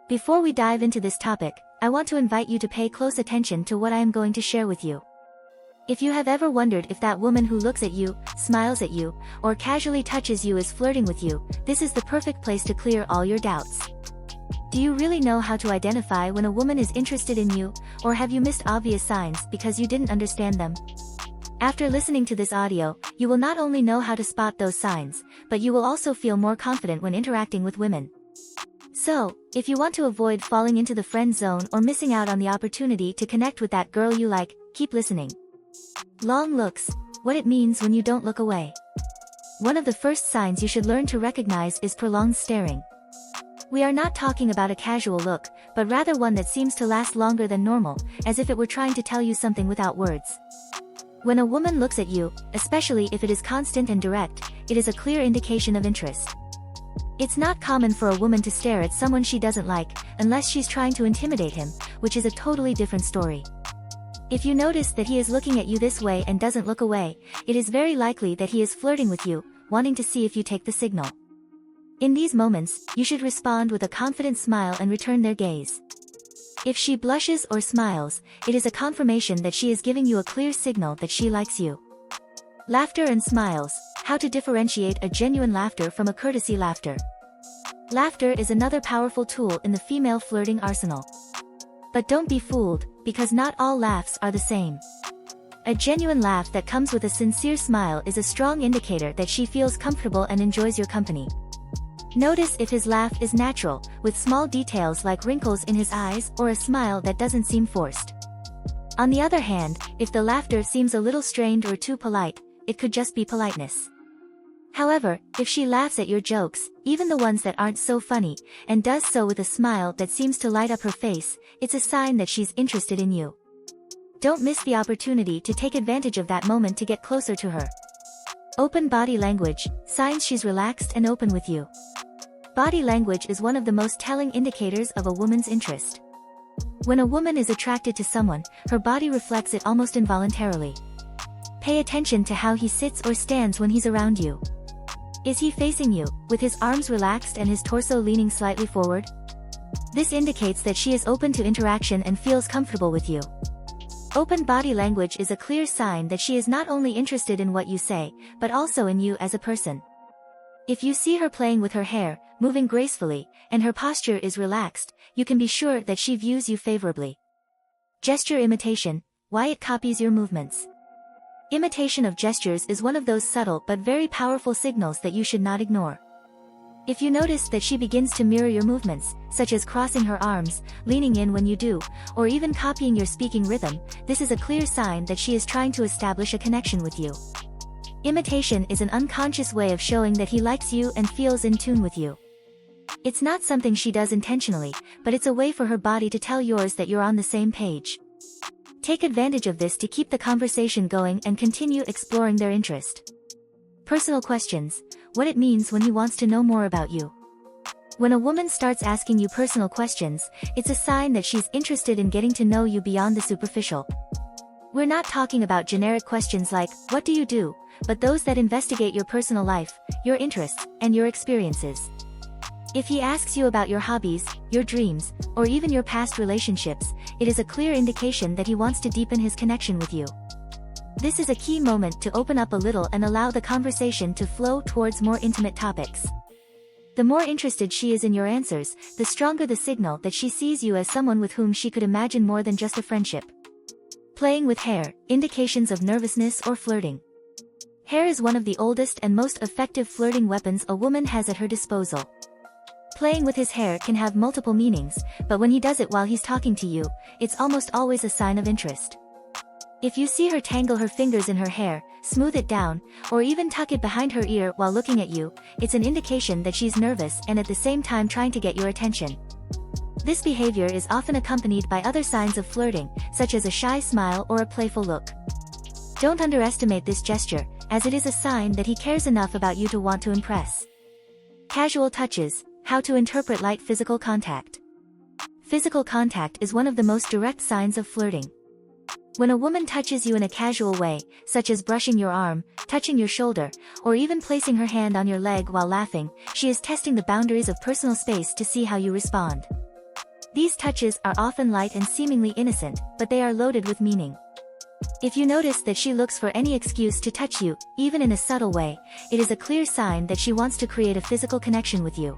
Before we dive into this topic, I want to invite you to pay close attention to what I am going to share with you. If you have ever wondered if that woman who looks at you, smiles at you, or casually touches you is flirting with you, this is the perfect place to clear all your doubts. Do you really know how to identify when a woman is interested in you, or have you missed obvious signs because you didn't understand them? After listening to this audio, you will not only know how to spot those signs, but you will also feel more confident when interacting with women. So, if you want to avoid falling into the friend zone or missing out on the opportunity to connect with that girl you like, keep listening. Long looks, what it means when you don't look away. One of the first signs you should learn to recognize is prolonged staring. We are not talking about a casual look, but rather one that seems to last longer than normal, as if it were trying to tell you something without words. When a woman looks at you, especially if it is constant and direct, it is a clear indication of interest. It's not common for a woman to stare at someone she doesn't like, unless she's trying to intimidate him, which is a totally different story. If you notice that he is looking at you this way and doesn't look away, it is very likely that he is flirting with you, wanting to see if you take the signal. In these moments, you should respond with a confident smile and return their gaze. If she blushes or smiles, it is a confirmation that she is giving you a clear signal that she likes you. Laughter and smiles, how to differentiate a genuine laughter from a courtesy laughter. Laughter is another powerful tool in the female flirting arsenal. But don't be fooled, because not all laughs are the same. A genuine laugh that comes with a sincere smile is a strong indicator that she feels comfortable and enjoys your company. Notice if his laugh is natural, with small details like wrinkles in his eyes or a smile that doesn't seem forced. On the other hand, if the laughter seems a little strained or too polite, it could just be politeness. However, if she laughs at your jokes, even the ones that aren't so funny, and does so with a smile that seems to light up her face, it's a sign that she's interested in you. Don't miss the opportunity to take advantage of that moment to get closer to her. Open body language, signs she's relaxed and open with you. Body language is one of the most telling indicators of a woman's interest. When a woman is attracted to someone, her body reflects it almost involuntarily. Pay attention to how he sits or stands when he's around you. Is he facing you, with his arms relaxed and his torso leaning slightly forward? This indicates that she is open to interaction and feels comfortable with you. Open body language is a clear sign that she is not only interested in what you say, but also in you as a person. If you see her playing with her hair, moving gracefully, and her posture is relaxed, you can be sure that she views you favorably. Gesture imitation, why it copies your movements. Imitation of gestures is one of those subtle but very powerful signals that you should not ignore. If you notice that she begins to mirror your movements, such as crossing her arms, leaning in when you do, or even copying your speaking rhythm, this is a clear sign that she is trying to establish a connection with you. Imitation is an unconscious way of showing that he likes you and feels in tune with you. It's not something she does intentionally, but it's a way for her body to tell yours that you're on the same page. Take advantage of this to keep the conversation going and continue exploring their interest. Personal questions, what it means when he wants to know more about you. When a woman starts asking you personal questions, it's a sign that she's interested in getting to know you beyond the superficial. We're not talking about generic questions like, what do you do, but those that investigate your personal life, your interests, and your experiences. If he asks you about your hobbies, your dreams, or even your past relationships, it is a clear indication that he wants to deepen his connection with you. This is a key moment to open up a little and allow the conversation to flow towards more intimate topics. The more interested she is in your answers, the stronger the signal that she sees you as someone with whom she could imagine more than just a friendship. Playing with hair, indications of nervousness or flirting. Hair is one of the oldest and most effective flirting weapons a woman has at her disposal. Playing with his hair can have multiple meanings, but when he does it while he's talking to you, it's almost always a sign of interest. If you see her tangle her fingers in her hair, smooth it down, or even tuck it behind her ear while looking at you, it's an indication that she's nervous and at the same time trying to get your attention. This behavior is often accompanied by other signs of flirting, such as a shy smile or a playful look. Don't underestimate this gesture, as it is a sign that he cares enough about you to want to impress. Casual touches, how to interpret light physical contact. Physical contact is one of the most direct signs of flirting. When a woman touches you in a casual way, such as brushing your arm, touching your shoulder, or even placing her hand on your leg while laughing, she is testing the boundaries of personal space to see how you respond. These touches are often light and seemingly innocent, but they are loaded with meaning. If you notice that she looks for any excuse to touch you, even in a subtle way, it is a clear sign that she wants to create a physical connection with you.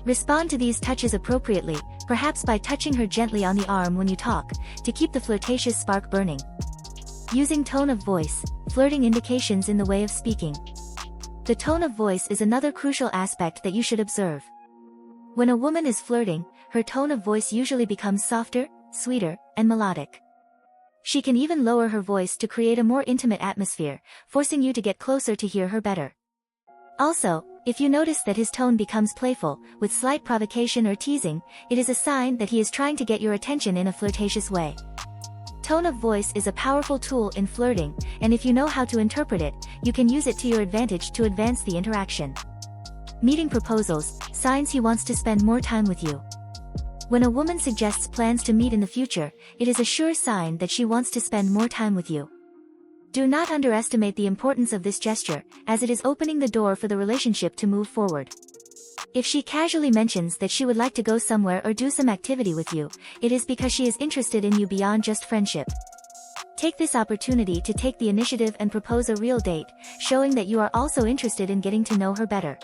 Respond to these touches appropriately, perhaps by touching her gently on the arm when you talk, to keep the flirtatious spark burning. Using tone of voice, flirting indications in the way of speaking. The tone of voice is another crucial aspect that you should observe. When a woman is flirting, her tone of voice usually becomes softer, sweeter, and melodic. She can even lower her voice to create a more intimate atmosphere, forcing you to get closer to hear her better. Also, if you notice that his tone becomes playful, with slight provocation or teasing, it is a sign that he is trying to get your attention in a flirtatious way. Tone of voice is a powerful tool in flirting, and if you know how to interpret it, you can use it to your advantage to advance the interaction. Meeting proposals, signs he wants to spend more time with you. When a woman suggests plans to meet in the future, it is a sure sign that she wants to spend more time with you. Do not underestimate the importance of this gesture, as it is opening the door for the relationship to move forward. If she casually mentions that she would like to go somewhere or do some activity with you, it is because she is interested in you beyond just friendship. Take this opportunity to take the initiative and propose a real date, showing that you are also interested in getting to know her better.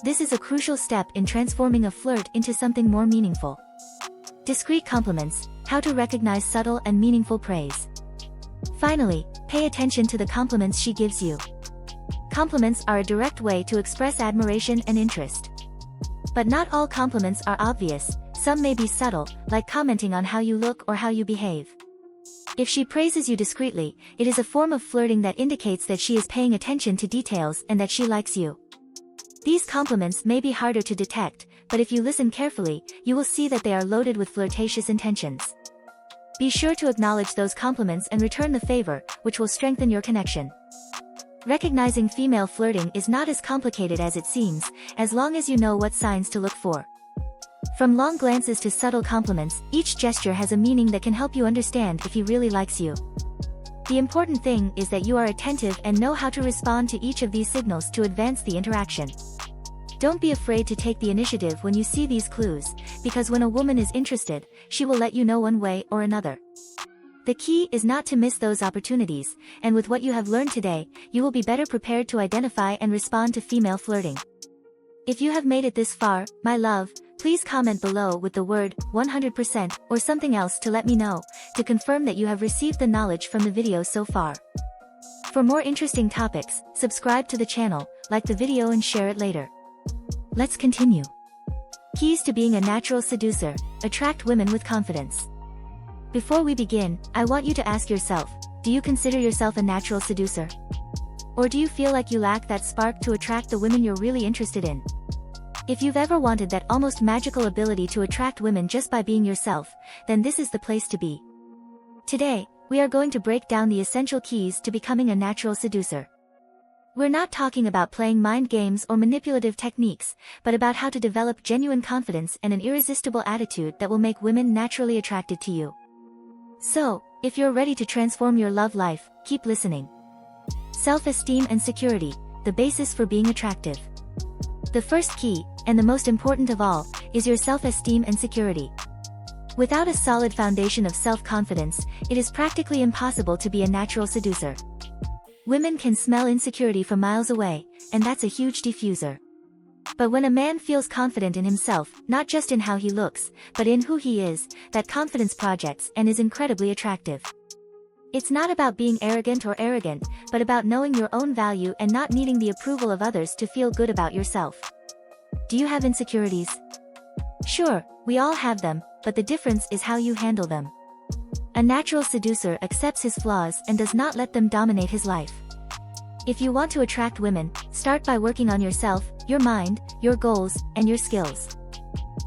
This is a crucial step in transforming a flirt into something more meaningful. Discreet compliments, how to recognize subtle and meaningful praise. Finally, pay attention to the compliments she gives you. Compliments are a direct way to express admiration and interest. But not all compliments are obvious, some may be subtle, like commenting on how you look or how you behave. If she praises you discreetly, it is a form of flirting that indicates that she is paying attention to details and that she likes you. These compliments may be harder to detect, but if you listen carefully, you will see that they are loaded with flirtatious intentions. Be sure to acknowledge those compliments and return the favor, which will strengthen your connection. Recognizing female flirting is not as complicated as it seems, as long as you know what signs to look for. From long glances to subtle compliments, each gesture has a meaning that can help you understand if he really likes you. The important thing is that you are attentive and know how to respond to each of these signals to advance the interaction. Don't be afraid to take the initiative when you see these clues, because when a woman is interested, she will let you know one way or another. The key is not to miss those opportunities, and with what you have learned today, you will be better prepared to identify and respond to female flirting. If you have made it this far, my love, please comment below with the word 100% or something else to let me know, to confirm that you have received the knowledge from the video so far. For more interesting topics, subscribe to the channel, like the video and share it later. Let's continue. Keys to being a natural seducer: attract women with confidence. Before we begin, I want you to ask yourself, do you consider yourself a natural seducer? Or do you feel like you lack that spark to attract the women you're really interested in? If you've ever wanted that almost magical ability to attract women just by being yourself, then this is the place to be. Today, we are going to break down the essential keys to becoming a natural seducer. We're not talking about playing mind games or manipulative techniques, but about how to develop genuine confidence and an irresistible attitude that will make women naturally attracted to you. So, if you're ready to transform your love life, keep listening. Self-esteem and security, the basis for being attractive. The first key, and the most important of all, is your self-esteem and security. Without a solid foundation of self-confidence, it is practically impossible to be a natural seducer. Women can smell insecurity from miles away, and that's a huge diffuser. But when a man feels confident in himself, not just in how he looks, but in who he is, that confidence projects and is incredibly attractive. It's not about being arrogant, but about knowing your own value and not needing the approval of others to feel good about yourself. Do you have insecurities? Sure, we all have them, but the difference is how you handle them. A natural seducer accepts his flaws and does not let them dominate his life. If you want to attract women, start by working on yourself, your mind, your goals, and your skills.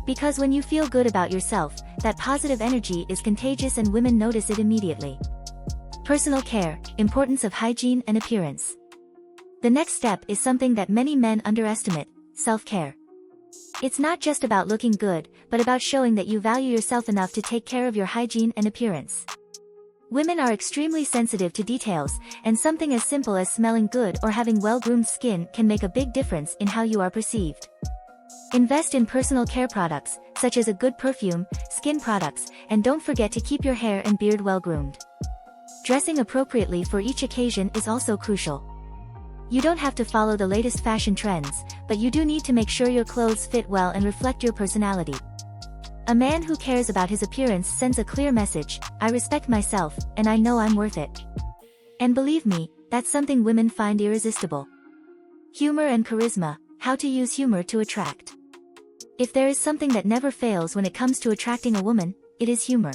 Because when you feel good about yourself, that positive energy is contagious and women notice it immediately. Personal care, importance of hygiene and appearance. The next step is something that many men underestimate: self-care. It's not just about looking good, but about showing that you value yourself enough to take care of your hygiene and appearance. Women are extremely sensitive to details, and something as simple as smelling good or having well-groomed skin can make a big difference in how you are perceived. Invest in personal care products, such as a good perfume, skin products, and don't forget to keep your hair and beard well groomed. Dressing appropriately for each occasion is also crucial. You don't have to follow the latest fashion trends, but you do need to make sure your clothes fit well and reflect your personality. A man who cares about his appearance sends a clear message: I respect myself, and I know I'm worth it. And believe me, that's something women find irresistible. Humor and charisma: how to use humor to attract. If there is something that never fails when it comes to attracting a woman, it is humor.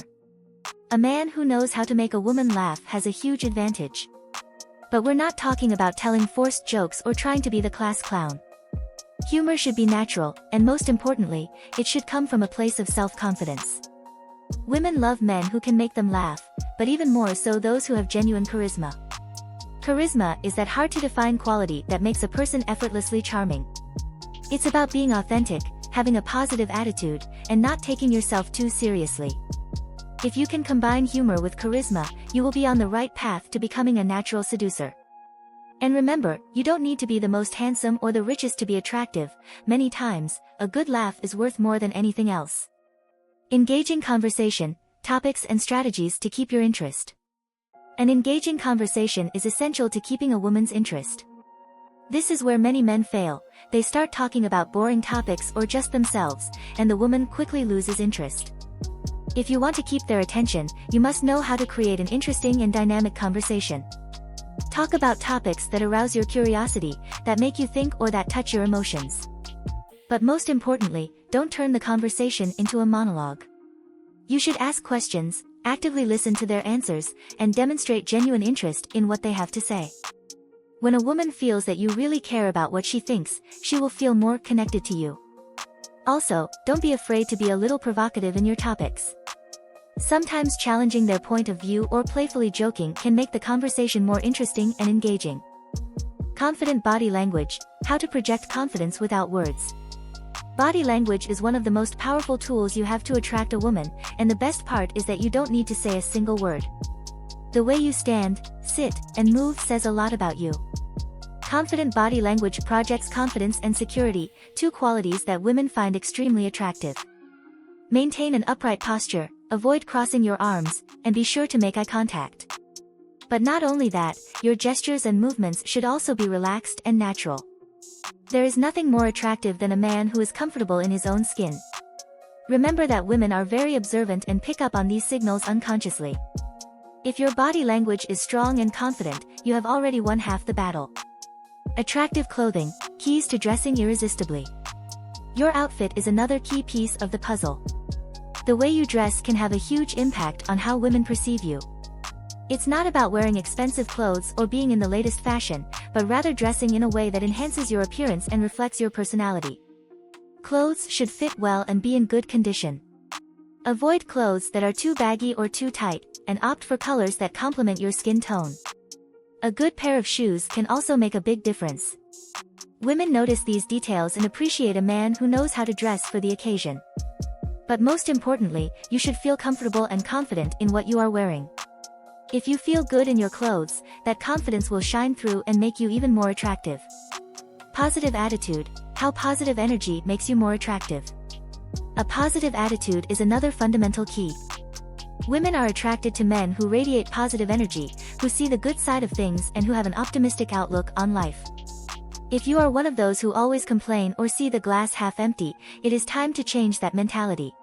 A man who knows how to make a woman laugh has a huge advantage. But we're not talking about telling forced jokes or trying to be the class clown. Humor should be natural, and most importantly, it should come from a place of self-confidence. Women love men who can make them laugh, but even more so those who have genuine charisma. Charisma is that hard-to-define quality that makes a person effortlessly charming. It's about being authentic, having a positive attitude, and not taking yourself too seriously. If you can combine humor with charisma, you will be on the right path to becoming a natural seducer. And remember, you don't need to be the most handsome or the richest to be attractive. Many times, a good laugh is worth more than anything else. Engaging conversation, topics and strategies to keep your interest. An engaging conversation is essential to keeping a woman's interest. This is where many men fail. They start talking about boring topics or just themselves, and the woman quickly loses interest. If you want to keep their attention, you must know how to create an interesting and dynamic conversation. Talk about topics that arouse your curiosity, that make you think or that touch your emotions. But most importantly, don't turn the conversation into a monologue. You should ask questions, actively listen to their answers, and demonstrate genuine interest in what they have to say. When a woman feels that you really care about what she thinks, she will feel more connected to you. Also, don't be afraid to be a little provocative in your topics. Sometimes challenging their point of view or playfully joking can make the conversation more interesting and engaging. Confident body language: how to project confidence without words. Body language is one of the most powerful tools you have to attract a woman, and the best part is that you don't need to say a single word. The way you stand, sit, and move says a lot about you. Confident body language projects confidence and security, two qualities that women find extremely attractive. Maintain an upright posture, avoid crossing your arms, and be sure to make eye contact. But not only that, your gestures and movements should also be relaxed and natural. There is nothing more attractive than a man who is comfortable in his own skin. Remember that women are very observant and pick up on these signals unconsciously. If your body language is strong and confident, you have already won half the battle. Attractive clothing: keys to dressing irresistibly. Your outfit is another key piece of the puzzle. The way you dress can have a huge impact on how women perceive you. It's not about wearing expensive clothes or being in the latest fashion, but rather dressing in a way that enhances your appearance and reflects your personality. Clothes should fit well and be in good condition. Avoid clothes that are too baggy or too tight, and opt for colors that complement your skin tone. A good pair of shoes can also make a big difference. Women notice these details and appreciate a man who knows how to dress for the occasion. But most importantly, you should feel comfortable and confident in what you are wearing. If you feel good in your clothes, that confidence will shine through and make you even more attractive. Positive attitude: how positive energy makes you more attractive. A positive attitude is another fundamental key. Women are attracted to men who radiate positive energy, who see the good side of things and who have an optimistic outlook on life. If you are one of those who always complain or see the glass half empty, it is time to change that mentality.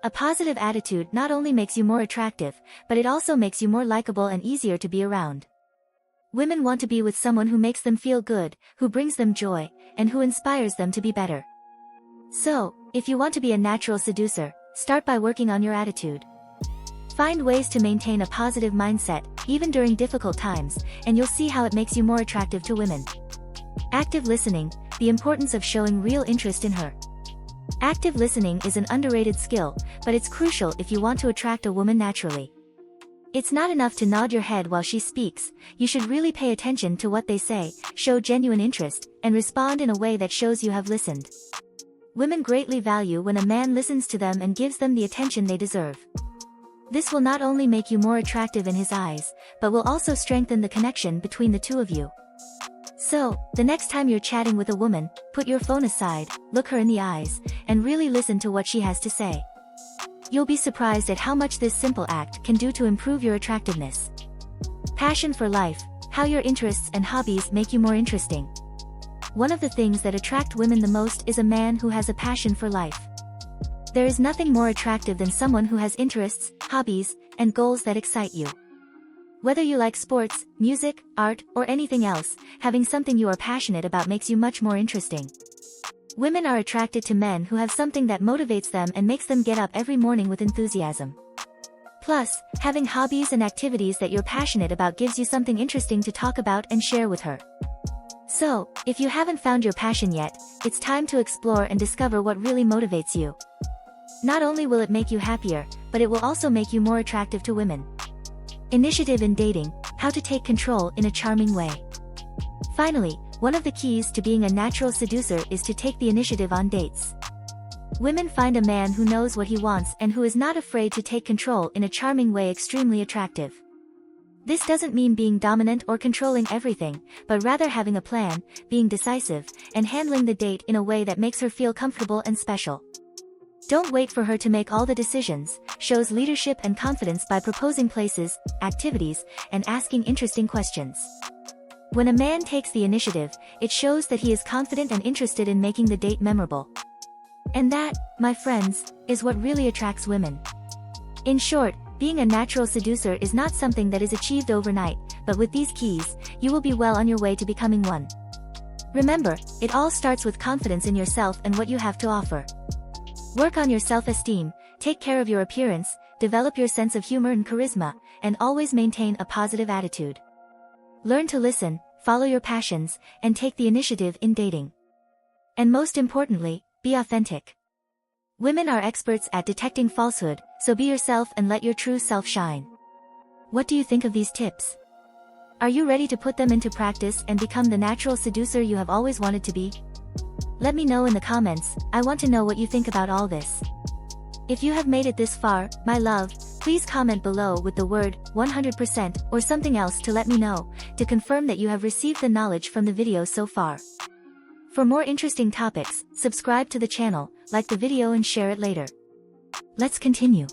A positive attitude not only makes you more attractive, but it also makes you more likable and easier to be around. Women want to be with someone who makes them feel good, who brings them joy, and who inspires them to be better. So, if you want to be a natural seducer, start by working on your attitude. Find ways to maintain a positive mindset, even during difficult times, and you'll see how it makes you more attractive to women. Active listening: the importance of showing real interest in her. Active listening is an underrated skill, but it's crucial if you want to attract a woman naturally. It's not enough to nod your head while she speaks. You should really pay attention to what they say, show genuine interest, and respond in a way that shows you have listened. Women greatly value when a man listens to them and gives them the attention they deserve. This will not only make you more attractive in his eyes, but will also strengthen the connection between the two of you. So, the next time you're chatting with a woman, put your phone aside, look her in the eyes, and really listen to what she has to say. You'll be surprised at how much this simple act can do to improve your attractiveness. Passion for life, how your interests and hobbies make you more interesting. One of the things that attract women the most is a man who has a passion for life. There is nothing more attractive than someone who has interests, hobbies, and goals that excite you. Whether you like sports, music, art, or anything else, having something you are passionate about makes you much more interesting. Women are attracted to men who have something that motivates them and makes them get up every morning with enthusiasm. Plus, having hobbies and activities that you're passionate about gives you something interesting to talk about and share with her. So, if you haven't found your passion yet, it's time to explore and discover what really motivates you. Not only will it make you happier, but it will also make you more attractive to women. Initiative in dating, how to take control in a charming way. Finally, one of the keys to being a natural seducer is to take the initiative on dates. Women find a man who knows what he wants and who is not afraid to take control in a charming way extremely attractive. This doesn't mean being dominant or controlling everything, but rather having a plan, being decisive, and handling the date in a way that makes her feel comfortable and special. Don't wait for her to make all the decisions, shows leadership and confidence by proposing places, activities, and asking interesting questions. When a man takes the initiative, it shows that he is confident and interested in making the date memorable. And that, my friends, is what really attracts women. In short, being a natural seducer is not something that is achieved overnight, but with these keys, you will be well on your way to becoming one. Remember, it all starts with confidence in yourself and what you have to offer. Work on your self-esteem, take care of your appearance, develop your sense of humor and charisma, and always maintain a positive attitude. Learn to listen, follow your passions, and take the initiative in dating. And most importantly, be authentic. Women are experts at detecting falsehood, so be yourself and let your true self shine. What do you think of these tips? Are you ready to put them into practice and become the natural seducer you have always wanted to be? Let me know in the comments, I want to know what you think about all this. If you have made it this far, my love, please comment below with the word 100% or something else to let me know, to confirm that you have received the knowledge from the video so far. For more interesting topics, subscribe to the channel, like the video and share it later. Let's continue.